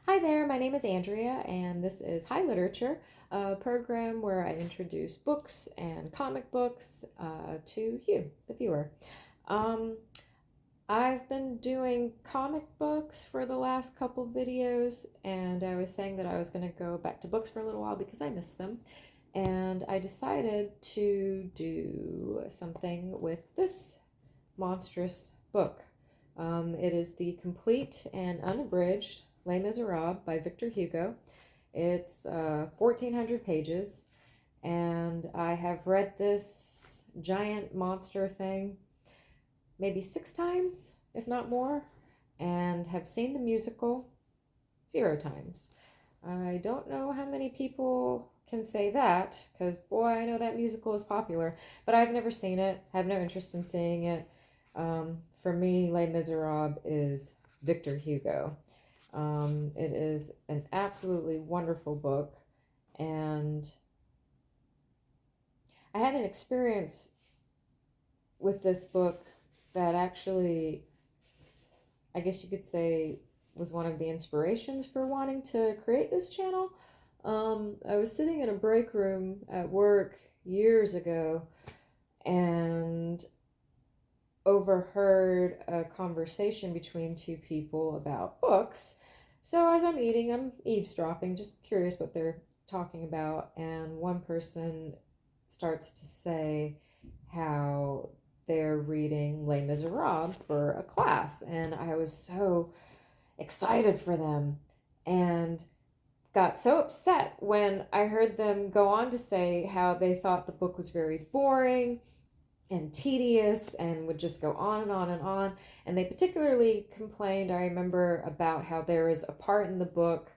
Hi there, my name is Andrea, and this is High Literature, a program where I introduce books and comic books to you, the viewer. Um, I've been doing comic books for the last couple videos, and I was saying that I was going to go back to books for a little while because I miss them. And I decided to do something with this monstrous book. It is the complete and unabridged Les Misérables by Victor Hugo. It's 1,400 pages, and I have read this giant monster thing maybe 6 times, if not more, and have seen the musical 0 times. I don't know how many people can say that, because boy, I know that musical is popular, but I've never seen it, have no interest in seeing it. For me, Les Miserables is Victor Hugo. It is an absolutely wonderful book, and I had an experience with this book that actually, I guess you could say, was one of the inspirations for wanting to create this channel. I was sitting in a break room at work years ago and overheard a conversation between two people about books. So as I'm eating, I'm eavesdropping, just curious what they're talking about. And one person starts to say how they're reading Les Miserables for a class. And I was so excited for them and got so upset when I heard them go on to say how they thought the book was very boring and tedious and would just go on and on and on. And they particularly complained, I remember, about how there was a part in the book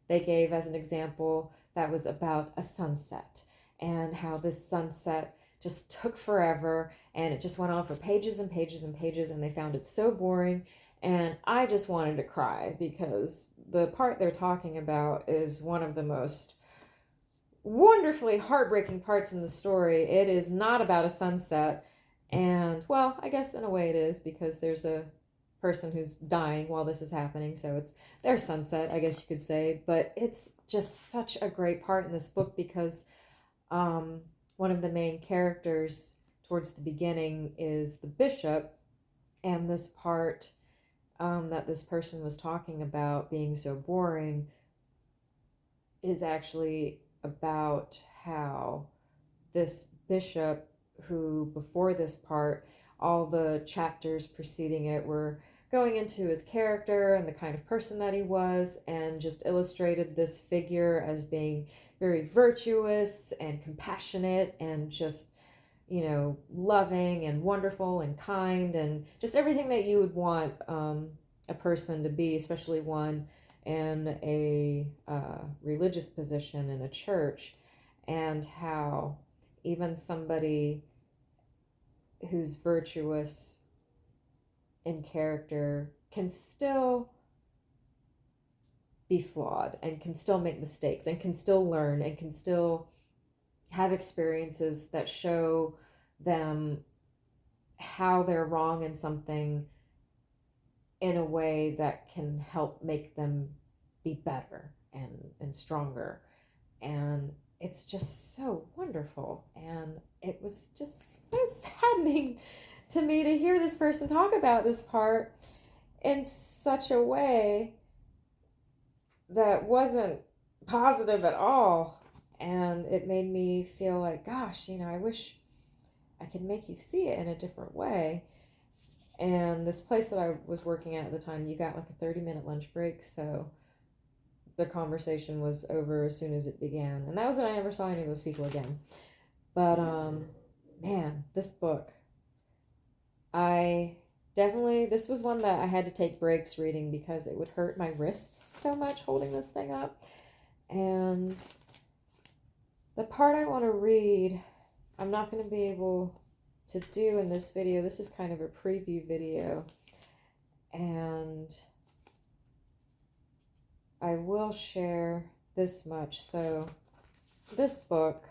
they gave as an example that was about a sunset and how this sunset just took forever and it just went on for pages and pages and pages and they found it so boring. And I just wanted to cry because the part they're talking about is one of the most wonderfully heartbreaking parts in the story. It is not about a sunset. And, well, I guess in a way it is because there's a person who's dying while this is happening. So it's their sunset, I guess you could say. But it's just such a great part in this book because one of the main characters towards the beginning is the bishop. And this part that this person was talking about being so boring is actually about how this bishop, who before this part, all the chapters preceding it were going into his character and the kind of person that he was, and just illustrated this figure as being very virtuous and compassionate and just, loving and wonderful and kind and just everything that you would want a person to be, especially one in a religious position in a church, and how even somebody who's virtuous in character can still be flawed and can still make mistakes and can still learn and can still have experiences that show them how they're wrong in something in a way that can help make them be better and stronger. And it's just so wonderful. And it was just so saddening to me to hear this person talk about this part in such a way that wasn't positive at all. And it made me feel like, gosh, I wish I could make you see it in a different way. And this place that I was working at the time, you got like a 30-minute lunch break. So the conversation was over as soon as it began. And that was when I never saw any of those people again. But man, this book, this was one that I had to take breaks reading because it would hurt my wrists so much holding this thing up. And the part I want to read, I'm not going to be able to do in this video. This is kind of a preview video. And I will share this much. So this book,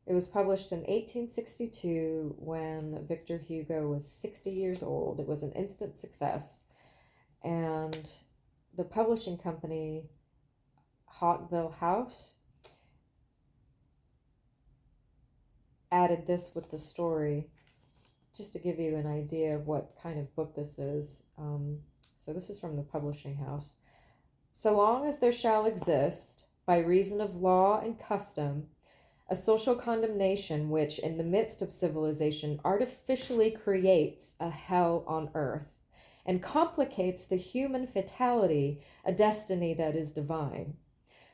it was published in 1862 when Victor Hugo was 60 years old. It was an instant success. And the publishing company, Hautville House, added this with the story, just to give you an idea of what kind of book this is. So this is from the publishing house. So long as there shall exist, by reason of law and custom, a social condemnation which, in the midst of civilization, artificially creates a hell on earth and complicates the human fatality, a destiny that is divine.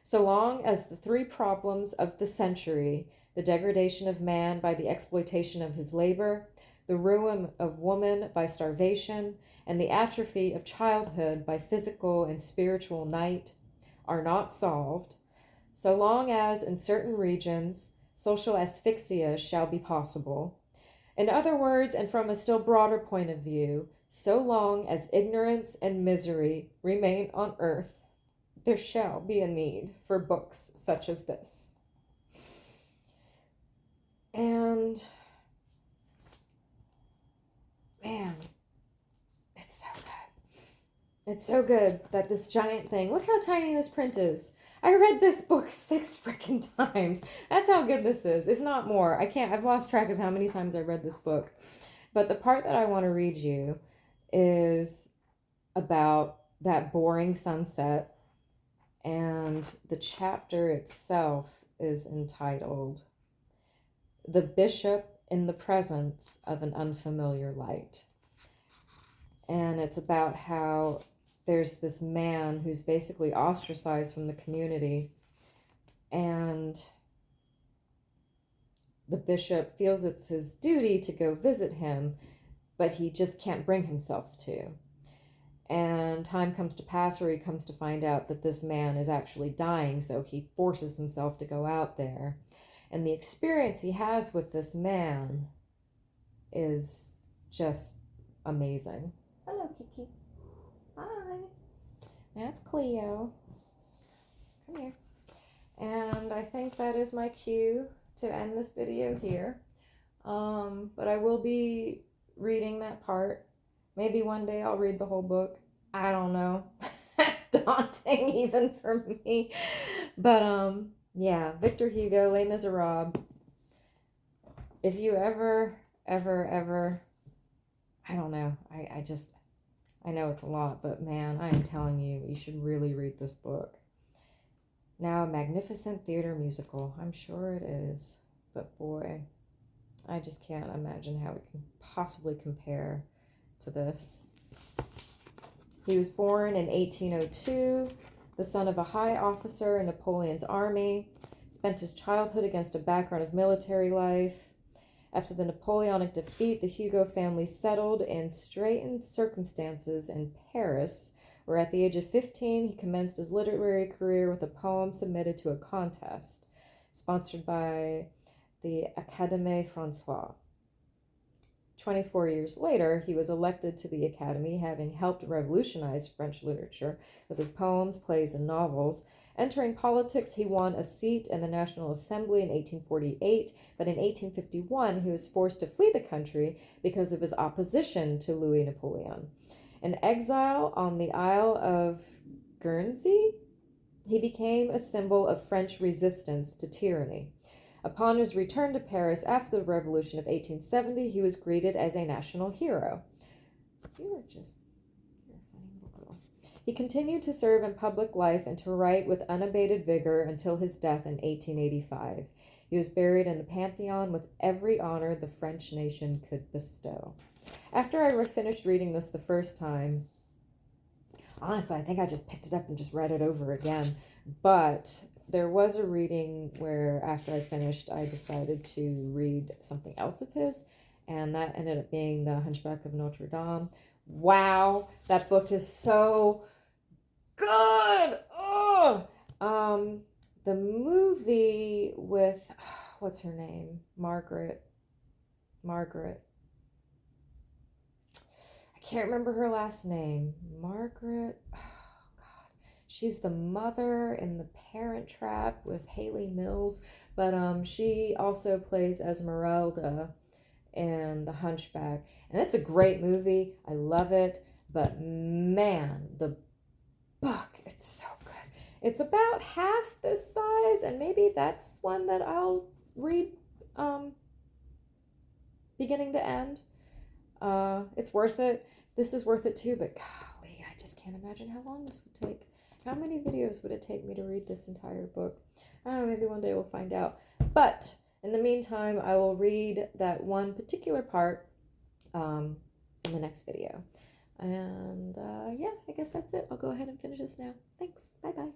So long as the three problems of the century, the degradation of man by the exploitation of his labor, the ruin of woman by starvation, and the atrophy of childhood by physical and spiritual night, are not solved, so long as in certain regions social asphyxia shall be possible. In other words, and from a still broader point of view, so long as ignorance and misery remain on earth, there shall be a need for books such as this. And man, it's so good. It's so good that this giant thing, look how tiny this print is. I read this book 6 freaking times. That's how good this is, if not more. I've lost track of how many times I read this book. But the part that I want to read you is about that boring sunset, and the chapter itself is entitled "The Bishop in the Presence of an Unfamiliar Light." And it's about how there's this man who's basically ostracized from the community, and the bishop feels it's his duty to go visit him, but he just can't bring himself to. And time comes to pass where he comes to find out that this man is actually dying, so he forces himself to go out there. And the experience he has with this man is just amazing. Hello, Kiki. Hi. That's Cleo. Come here. And I think that is my cue to end this video here. But I will be reading that part. Maybe one day I'll read the whole book. I don't know. That's daunting even for me. But yeah, Victor Hugo, Les Misérables. If you ever, I don't know. I know it's a lot, but man, I am telling you, you should really read this book. Now, a magnificent theater musical. I'm sure it is. But boy, I just can't imagine how it can possibly compare to this. He was born in 1802, the son of a high officer in Napoleon's army, spent his childhood against a background of military life. After the Napoleonic defeat, the Hugo family settled in straitened circumstances in Paris, where at the age of 15 he commenced his literary career with a poem submitted to a contest, sponsored by the Académie Française. 24 years later, he was elected to the Academy, having helped revolutionize French literature with his poems, plays, and novels. Entering politics, he won a seat in the National Assembly in 1848, but in 1851 he was forced to flee the country because of his opposition to Louis Napoleon. In exile on the Isle of Guernsey, he became a symbol of French resistance to tyranny. Upon his return to Paris after the Revolution of 1870, he was greeted as a national hero. You're a funny little girl. He continued to serve in public life and to write with unabated vigor until his death in 1885. He was buried in the Pantheon with every honor the French nation could bestow. After I finished reading this the first time, honestly, I think I just picked it up and just read it over again. But there was a reading where after I finished, I decided to read something else of his, and that ended up being The Hunchback of Notre Dame. Wow, that book is so good! Oh! The movie with, what's her name? Margaret. I can't remember her last name. Margaret. She's the mother in The Parent Trap with Haley Mills, but she also plays Esmeralda in The Hunchback. And it's a great movie. I love it. But man, the book. It's so good. It's about half this size, and maybe that's one that I'll read beginning to end. It's worth it. This is worth it too, but golly, I just can't imagine how long this would take. How many videos would it take me to read this entire book? I don't know, maybe one day we'll find out. But in the meantime, I will read that one particular part in the next video. And yeah, I guess that's it. I'll go ahead and finish this now. Thanks. Bye-bye.